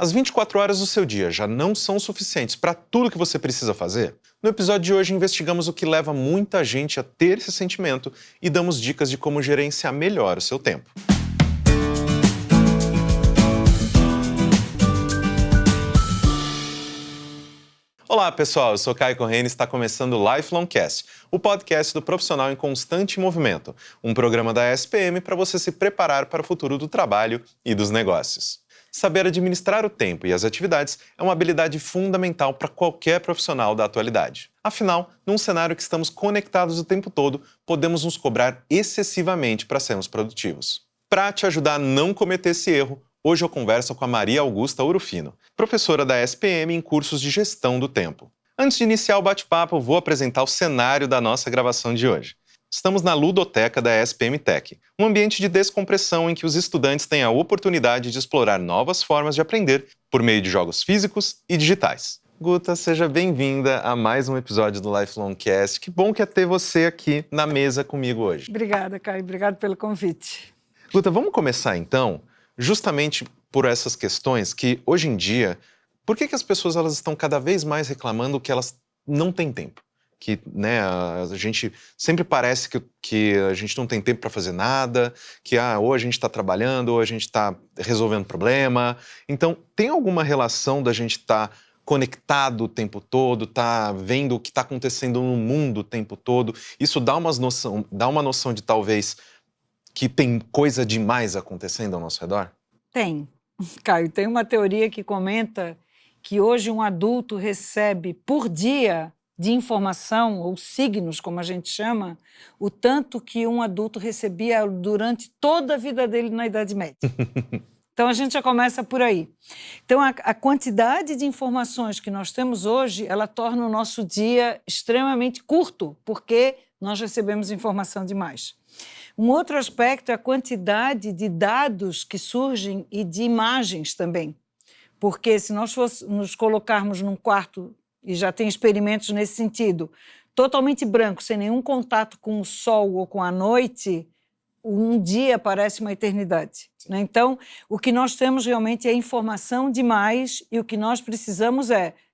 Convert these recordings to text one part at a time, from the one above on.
As 24 horas do seu dia já não são suficientes para tudo que você precisa fazer? No episódio de hoje investigamos o que leva muita gente a ter esse sentimento e damos dicas de como gerenciar melhor o seu tempo. Olá pessoal, eu sou Caio Corrêa e está começando o Lifelong Cast, o podcast do profissional em constante movimento, um programa da SPM para você se preparar para o futuro do trabalho e dos negócios. Saber administrar o tempo e as atividades é uma habilidade fundamental para qualquer profissional da atualidade. Afinal, num cenário que estamos conectados o tempo todo, podemos nos cobrar excessivamente para sermos produtivos. Para te ajudar a não cometer esse erro, hoje eu converso com a Maria Augusta Urufino, professora da SPM em cursos de gestão do tempo. Antes de iniciar o bate-papo, vou apresentar o cenário da nossa gravação de hoje. Estamos na ludoteca da SPM Tech, um ambiente de descompressão em que os estudantes têm a oportunidade de explorar novas formas de aprender por meio de jogos físicos e digitais. Guta, seja bem-vinda a mais um episódio do Lifelong Cast. Que bom que é ter você aqui na mesa comigo hoje. Obrigada, Caio. Obrigado pelo convite. Guta, vamos começar então, justamente por essas questões que, hoje em dia, por que as pessoas elas estão cada vez mais reclamando que elas não têm tempo? Que a gente sempre parece que a gente não tem tempo para fazer nada, que ou a gente está trabalhando, ou a gente está resolvendo problema. Então, tem alguma relação da gente estar conectado o tempo todo, tá vendo o que está acontecendo no mundo o tempo todo? Isso dá uma noção de talvez que tem coisa demais acontecendo ao nosso redor? Tem. Caio, tem uma teoria que comenta que hoje um adulto recebe por dia de informação, ou signos, como a gente chama, o tanto que um adulto recebia durante toda a vida dele na Idade Média. Então, a gente já começa por aí. Então, a quantidade de informações que nós temos hoje, ela torna o nosso dia extremamente curto, porque nós recebemos informação demais. Um outro aspecto é a quantidade de dados que surgem e de imagens também. Porque se nós nos colocarmos num quarto, e já tem experimentos nesse sentido, totalmente branco, sem nenhum contato com o sol ou com a noite, um dia parece uma eternidade, né? Então, o que nós temos realmente é informação demais e o que nós precisamos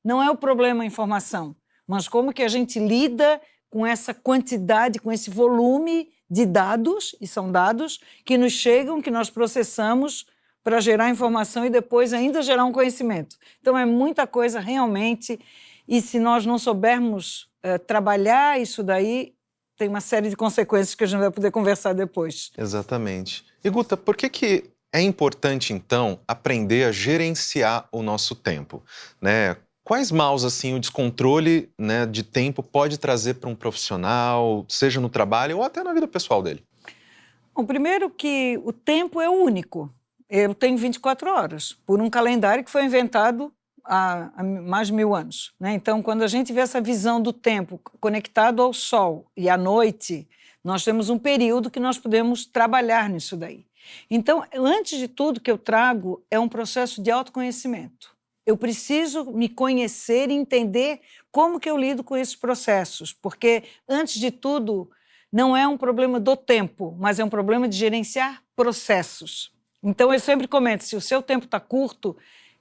não é o problema a informação, mas como que a gente lida com essa quantidade, com esse volume de dados, e são dados que nos chegam, que nós processamos para gerar informação e depois ainda gerar um conhecimento. Então, é muita coisa realmente, e se nós não soubermos trabalhar isso daí, tem uma série de consequências que a gente vai poder conversar depois. Exatamente. E Guta, por que é importante, então, aprender a gerenciar o nosso tempo, né? Quais maus, assim, o descontrole, né, de tempo pode trazer para um profissional, seja no trabalho ou até na vida pessoal dele? Bom, primeiro que o tempo é único. Eu tenho 24 horas, por um calendário que foi inventado há mais de 1000 anos, né? Então, quando a gente vê essa visão do tempo conectado ao sol e à noite, nós temos um período que nós podemos trabalhar nisso daí. Então, antes de tudo que eu trago é um processo de autoconhecimento. Eu preciso me conhecer e entender como que eu lido com esses processos, porque, antes de tudo, não é um problema do tempo, mas é um problema de gerenciar processos. Então, eu sempre comento, se o seu tempo está curto,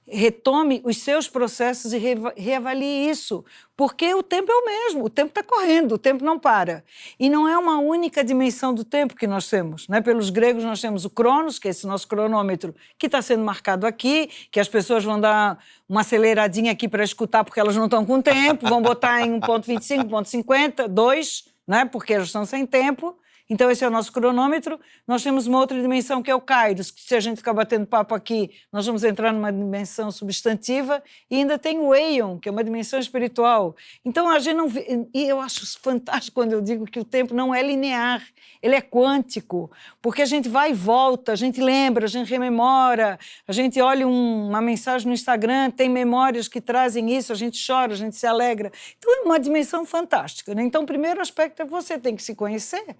retome os seus processos e reavalie isso, porque o tempo é o mesmo, o tempo está correndo, o tempo não para. E não é uma única dimensão do tempo que nós temos, né? Pelos gregos nós temos o Cronos, que é esse nosso cronômetro, que está sendo marcado aqui, que as pessoas vão dar uma aceleradinha aqui para escutar porque elas não estão com tempo, vão botar em 1,25, 1,50, 2, né? Porque elas estão sem tempo. Então, esse é o nosso cronômetro. Nós temos uma outra dimensão que é o Kairos, que se a gente ficar batendo papo aqui, nós vamos entrar numa dimensão substantiva, e ainda tem o Aeon, que é uma dimensão espiritual. Então, a gente não vê... E eu acho fantástico quando eu digo que o tempo não é linear, ele é quântico, porque a gente vai e volta, a gente lembra, a gente rememora, a gente olha uma mensagem no Instagram, tem memórias que trazem isso, a gente chora, a gente se alegra. Então, é uma dimensão fantástica, né? Então, o primeiro aspecto é você tem que se conhecer.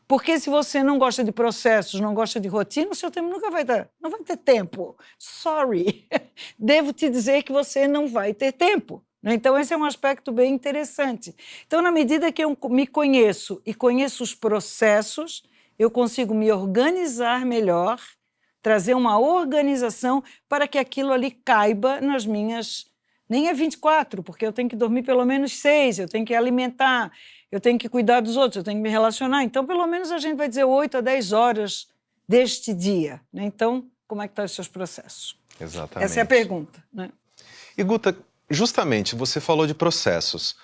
Porque se você não gosta de processos, não gosta de rotina, o seu tempo não vai ter tempo. Sorry. Devo te dizer que você não vai ter tempo. Então, esse é um aspecto bem interessante. Então, na medida que eu me conheço e conheço os processos, eu consigo me organizar melhor trazer uma organização para que aquilo ali caiba nas minhas... Nem é 24, porque eu tenho que dormir pelo menos 6, eu tenho que alimentar, eu tenho que cuidar dos outros, eu tenho que me relacionar. Então, pelo menos a gente vai dizer 8 a 10 horas deste dia, né? Então, como é que estão os seus processos? Exatamente. Essa é a pergunta, né? E Guta, justamente, você falou de processos.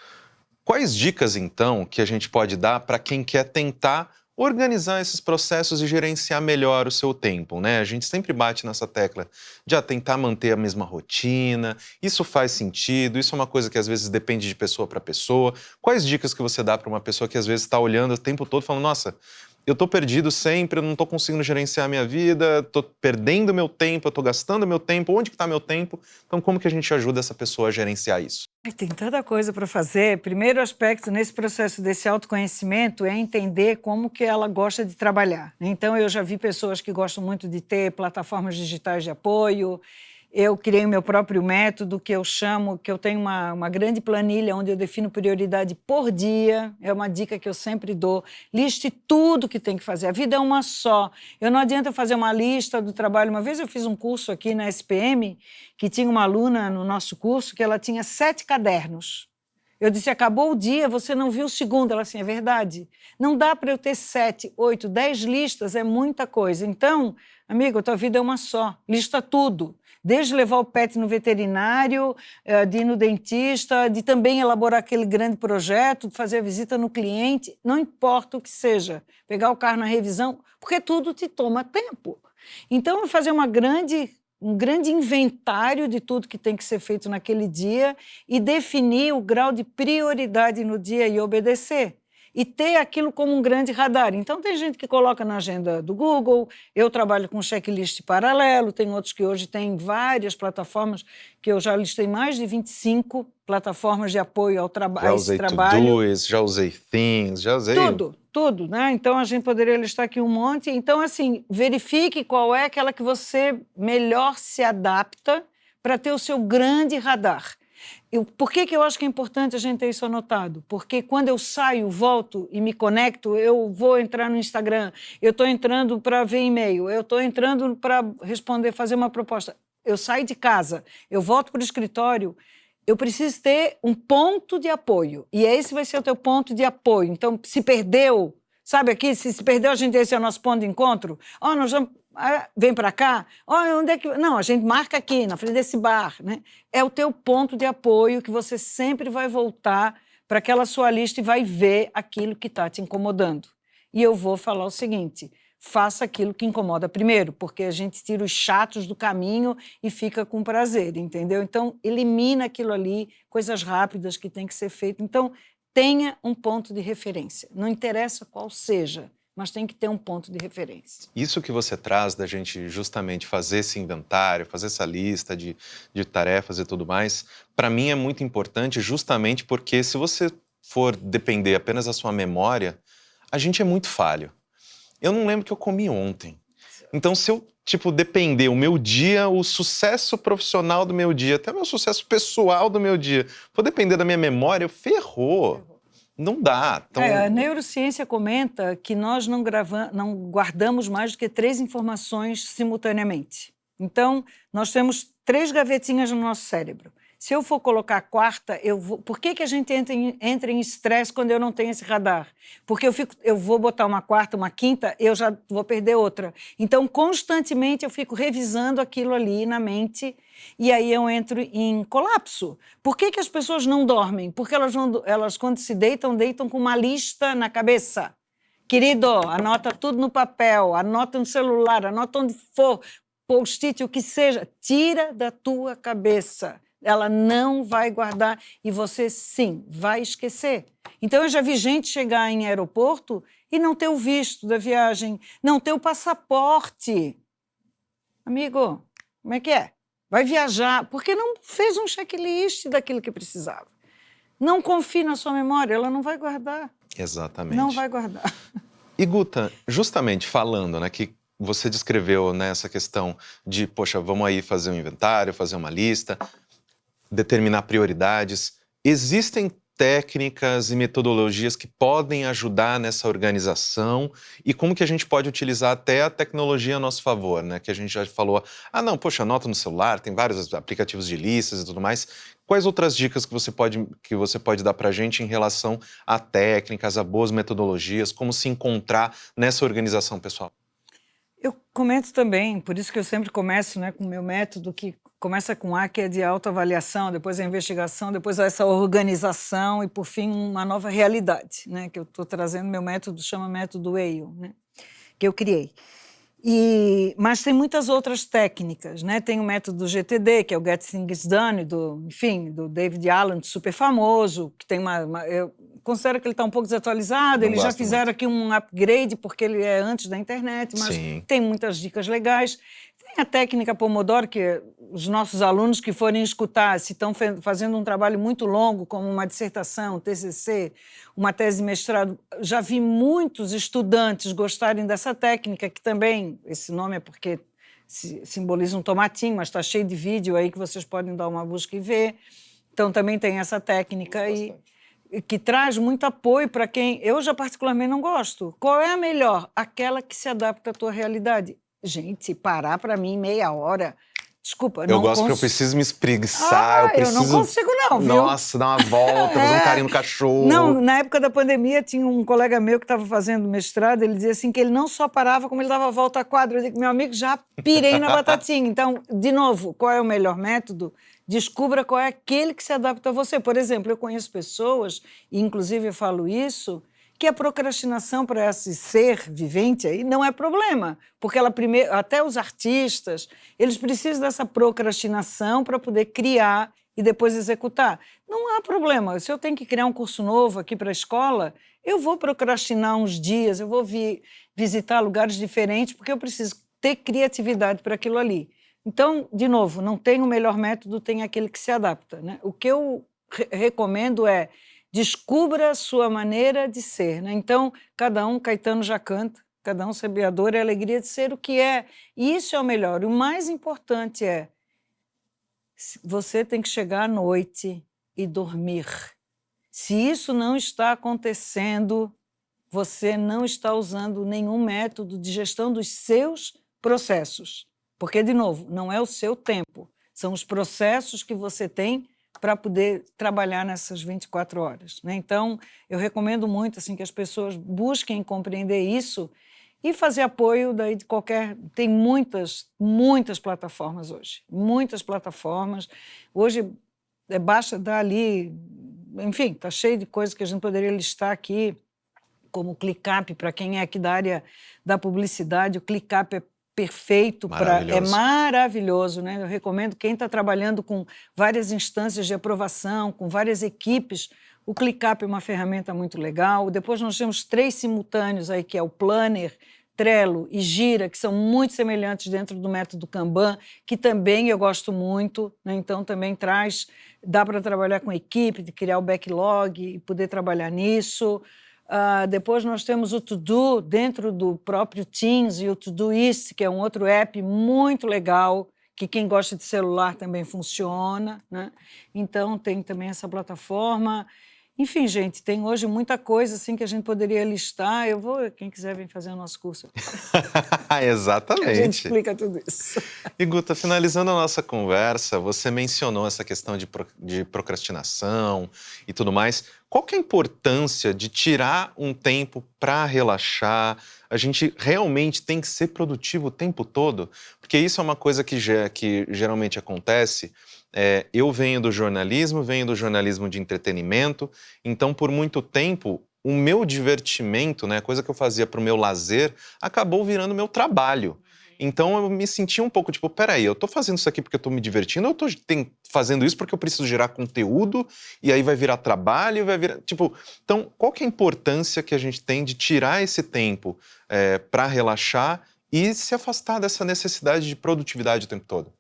Quais dicas, então, que a gente pode dar para quem quer tentar organizar esses processos e gerenciar melhor o seu tempo, né? A gente sempre bate nessa tecla de tentar manter a mesma rotina, isso faz sentido, isso é uma coisa que às vezes depende de pessoa para pessoa. Quais dicas que você dá para uma pessoa que às vezes está olhando o tempo todo falando, nossa, eu estou perdido sempre, eu não estou conseguindo gerenciar a minha vida, estou perdendo meu tempo, eu estou gastando meu tempo, onde que está meu tempo? Então, como que a gente ajuda essa pessoa a gerenciar isso? Tem tanta coisa para fazer. Primeiro aspecto nesse processo desse autoconhecimento é entender como que ela gosta de trabalhar. Então, eu já vi pessoas que gostam muito de ter plataformas digitais de apoio. Eu criei o meu próprio método, que eu chamo, que eu tenho uma grande planilha onde eu defino prioridade por dia. É uma dica que eu sempre dou. Liste tudo que tem que fazer. A vida é uma só. Eu não adianta fazer uma lista do trabalho. Uma vez eu fiz um curso aqui na SPM, que tinha uma aluna no nosso curso, que ela tinha 7 cadernos. Eu disse, acabou o dia, você não viu o segundo. Ela assim, é verdade. Não dá para eu ter 7, 8, 10 listas, é muita coisa. Então, amigo, a tua vida é uma só. Lista tudo. Desde levar o pet no veterinário, de ir no dentista, de também elaborar aquele grande projeto, de fazer a visita no cliente, não importa o que seja, pegar o carro na revisão, porque tudo te toma tempo. Então, fazer um grande inventário de tudo que tem que ser feito naquele dia e definir o grau de prioridade no dia e obedecer. E ter aquilo como um grande radar. Então, tem gente que coloca na agenda do Google, eu trabalho com checklist paralelo, tem outros que hoje têm várias plataformas, que eu já listei mais de 25 plataformas de apoio ao a esse trabalho. Já usei Todoist, já usei Things, já usei... Tudo, né? Então, a gente poderia listar aqui um monte. Então, assim, verifique qual é aquela que você melhor se adapta para ter o seu grande radar. Por que eu acho que é importante a gente ter isso anotado? Porque quando eu saio, volto e me conecto, eu vou entrar no Instagram, eu estou entrando para ver e-mail, eu estou entrando para responder, fazer uma proposta. Eu saio de casa, eu volto para o escritório, eu preciso ter um ponto de apoio. E esse vai ser o teu ponto de apoio. Então, se perdeu, sabe aqui, se perdeu, esse é o nosso ponto de encontro. Nós vamos... vem para cá, onde é que... Não, a gente marca aqui, na frente desse bar, né? É o teu ponto de apoio que você sempre vai voltar para aquela sua lista e vai ver aquilo que está te incomodando. E eu vou falar o seguinte, faça aquilo que incomoda primeiro, porque a gente tira os chatos do caminho e fica com prazer, entendeu? Então, elimina aquilo ali, coisas rápidas que tem que ser feito. Então, tenha um ponto de referência, não interessa qual seja, mas tem que ter um ponto de referência. Isso que você traz da gente justamente fazer esse inventário, fazer essa lista de tarefas e tudo mais, para mim é muito importante justamente porque se você for depender apenas da sua memória, a gente é muito falho. Eu não lembro o que eu comi ontem. Então, se eu, depender o meu dia, o sucesso profissional do meu dia, até o meu sucesso pessoal do meu dia, for depender da minha memória, ferrou. Não dá. Então... a neurociência comenta que nós não guardamos mais do que 3 informações simultaneamente. Então, nós temos 3 gavetinhas no nosso cérebro. Se eu for colocar a 4ª, eu vou... Por que a gente entra em estresse quando eu não tenho esse radar? Porque eu vou botar uma 4ª, uma 5ª, eu já vou perder outra. Então, constantemente, eu fico revisando aquilo ali na mente e aí eu entro em colapso. Por que as pessoas não dormem? Porque elas quando se deitam com uma lista na cabeça. Querido, anota tudo no papel, anota no celular, anota onde for, post-it, o que seja. Tira da tua cabeça. Ela não vai guardar e você, sim, vai esquecer. Então, eu já vi gente chegar em aeroporto e não ter o visto da viagem, não ter o passaporte. Amigo, como é que é? Vai viajar, porque não fez um checklist daquilo que precisava. Não confie na sua memória, ela não vai guardar. Exatamente. Não vai guardar. E, Guta, justamente falando, né, que você descreveu, né, essa questão de, poxa, vamos aí fazer um inventário, fazer uma lista... determinar prioridades. Existem técnicas e metodologias que podem ajudar nessa organização e como que a gente pode utilizar até a tecnologia a nosso favor, né? Que a gente já falou, não, poxa, anota no celular, tem vários aplicativos de listas e tudo mais. Quais outras dicas que você pode dar para a gente em relação a técnicas, a boas metodologias, como se encontrar nessa organização pessoal? Eu comento também, por isso que eu sempre começo, né, com o meu método, que começa com A, que é de autoavaliação, depois a investigação, depois essa organização e, por fim, uma nova realidade, né, que eu estou trazendo. Meu método chama método Whale, né, que eu criei. Mas tem muitas outras técnicas, né? Tem o método GTD, que é o Get Things Done, do David Allen, super famoso, que tem eu considero que ele está um pouco desatualizado. Eles já fizeram aqui um upgrade, porque ele é antes da internet, mas tem muitas dicas legais. Tem a técnica Pomodoro, que os nossos alunos que forem escutar, se estão fazendo um trabalho muito longo, como uma dissertação, TCC, uma tese de mestrado, já vi muitos estudantes gostarem dessa técnica, que também, esse nome é porque simboliza um tomatinho, mas está cheio de vídeo aí que vocês podem dar uma busca e ver. Então também tem essa técnica e que traz muito apoio para quem eu já particularmente não gosto. Qual é a melhor? Aquela que se adapta à tua realidade. Gente, parar para mim meia hora, desculpa, eu gosto porque eu preciso me espreguiçar, eu não consigo não, viu? Nossa, dar uma volta, fazer um carinho no cachorro. Não, na época da pandemia tinha um colega meu que estava fazendo mestrado, ele dizia assim que ele não só parava, como ele dava a volta à quadra. Eu digo, meu amigo, já pirei na batatinha. Então, de novo, qual é o melhor método? Descubra qual é aquele que se adapta a você. Por exemplo, eu conheço pessoas, e inclusive eu falo isso, que a procrastinação para esse ser vivente aí não é problema, porque ela primeiro, até os artistas, eles precisam dessa procrastinação para poder criar e depois executar. Não há problema. Se eu tenho que criar um curso novo aqui para a escola, eu vou procrastinar uns dias, eu vou visitar lugares diferentes, porque eu preciso ter criatividade para aquilo ali. Então, de novo, não tem o melhor método, tem aquele que se adapta, né? O que eu recomendo é descubra a sua maneira de ser, né? Então, cada um, Caetano já canta, cada um sabe a dor e a alegria de ser o que é. E isso é o melhor. O mais importante é você tem que chegar à noite e dormir. Se isso não está acontecendo, você não está usando nenhum método de gestão dos seus processos. Porque, de novo, não é o seu tempo, são os processos que você tem para poder trabalhar nessas 24 horas, né? Então, eu recomendo muito assim, que as pessoas busquem compreender isso e fazer apoio daí de qualquer... Tem muitas plataformas hoje, muitas plataformas. Hoje, basta dar ali... Enfim, está cheio de coisas que a gente poderia listar aqui, como o ClickUp, para quem é aqui da área da publicidade. O ClickUp é perfeito, é maravilhoso, né? Eu recomendo quem está trabalhando com várias instâncias de aprovação, com várias equipes, o ClickUp é uma ferramenta muito legal. Depois nós temos 3 simultâneos aí, que é o Planner, Trello e Gira, que são muito semelhantes dentro do método Kanban, que também eu gosto muito, né? Então também dá para trabalhar com equipe, de criar o backlog e poder trabalhar nisso. Depois nós temos o To-Do dentro do próprio Teams e o Todoist, que é um outro app muito legal, que quem gosta de celular também funciona, né? Então tem também essa plataforma. Enfim, gente, tem hoje muita coisa assim que a gente poderia listar. Quem quiser vem fazer o nosso curso. Exatamente. A gente explica tudo isso. E Guta, finalizando a nossa conversa, você mencionou essa questão de procrastinação e tudo mais. Qual que é a importância de tirar um tempo para relaxar? A gente realmente tem que ser produtivo o tempo todo? Porque isso é uma coisa que geralmente acontece. Eu venho do jornalismo de entretenimento, então por muito tempo o meu divertimento, né, a coisa que eu fazia para o meu lazer, acabou virando meu trabalho. Então eu me senti um pouco tipo, peraí, eu tô fazendo isso aqui porque eu tô me divertindo, ou eu tô fazendo isso porque eu preciso gerar conteúdo, e aí vai virar trabalho, vai virar... Então, qual que é a importância que a gente tem de tirar esse tempo para relaxar e se afastar dessa necessidade de produtividade o tempo todo?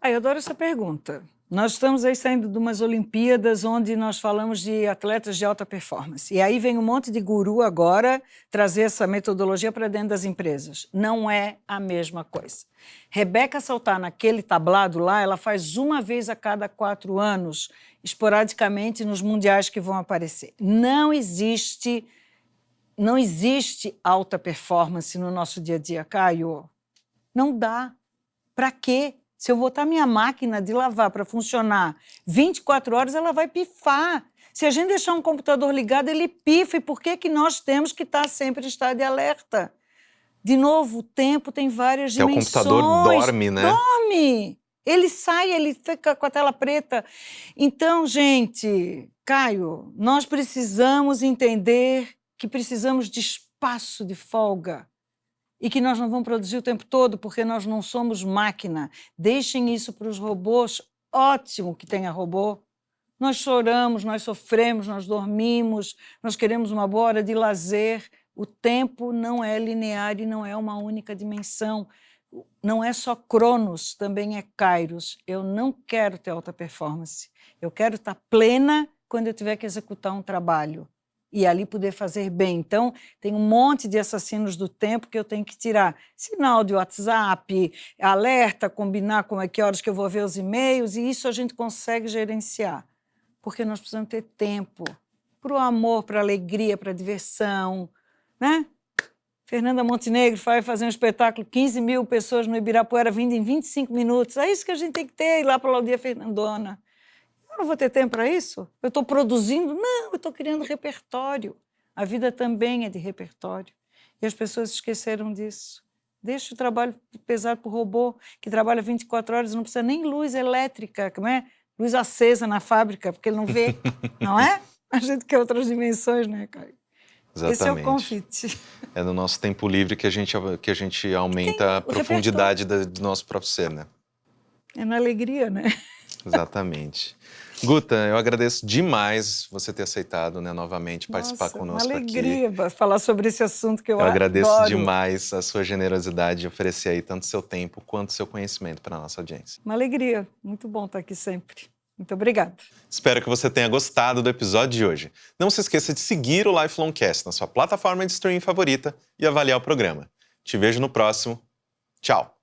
Eu adoro essa pergunta. Nós estamos aí saindo de umas Olimpíadas onde nós falamos de atletas de alta performance. E aí vem um monte de guru agora trazer essa metodologia para dentro das empresas. Não é a mesma coisa. Rebeca saltar naquele tablado lá, ela faz uma vez a cada 4 anos, esporadicamente nos mundiais que vão aparecer. Não existe alta performance no nosso dia a dia, Caio. Não dá. Para quê? Se eu botar minha máquina de lavar para funcionar 24 horas, ela vai pifar. Se a gente deixar um computador ligado, ele pifa. E por que nós temos que estar sempre em estado de alerta? De novo, o tempo tem várias dimensões. O computador dorme, né? Dorme! Ele sai, ele fica com a tela preta. Então, gente, Caio, nós precisamos entender que precisamos de espaço de folga. E que nós não vamos produzir o tempo todo, porque nós não somos máquina. Deixem isso para os robôs. Ótimo que tenha robô. Nós choramos, nós sofremos, nós dormimos, nós queremos uma boa hora de lazer. O tempo não é linear e não é uma única dimensão. Não é só Cronos, também é Kairos. Eu não quero ter alta performance. Eu quero estar plena quando eu tiver que executar um trabalho. E ali poder fazer bem. Então, tem um monte de assassinos do tempo que eu tenho que tirar. Sinal de WhatsApp, alerta, combinar com que horas que eu vou ver os e-mails, e isso a gente consegue gerenciar. Porque nós precisamos ter tempo para o amor, para a alegria, para a diversão, né? Fernanda Montenegro vai fazer um espetáculo, 15 mil pessoas no Ibirapuera vindo em 25 minutos. É isso que a gente tem que ter, ir lá para a Laudia Fernandona. Eu não vou ter tempo para isso? Eu estou produzindo? Não, eu estou criando repertório. A vida também é de repertório. E as pessoas esqueceram disso. Deixa o trabalho pesado para o robô, que trabalha 24 horas, não precisa nem luz elétrica, como é? Luz acesa na fábrica, porque ele não vê, não é? A gente quer outras dimensões, né, Caio? Exatamente. Esse é o convite. É no nosso tempo livre que a gente aumenta a profundidade do nosso próprio ser, né? É na alegria, né? Exatamente. Guta, eu agradeço demais você ter aceitado, né, novamente participar conosco aqui. Uma alegria falar sobre esse assunto que eu adoro. Eu agradeço demais a sua generosidade de oferecer aí tanto seu tempo quanto seu conhecimento para a nossa audiência. Uma alegria. Muito bom estar aqui sempre. Muito obrigada. Espero que você tenha gostado do episódio de hoje. Não se esqueça de seguir o Lifelong Cast na sua plataforma de streaming favorita e avaliar o programa. Te vejo no próximo. Tchau!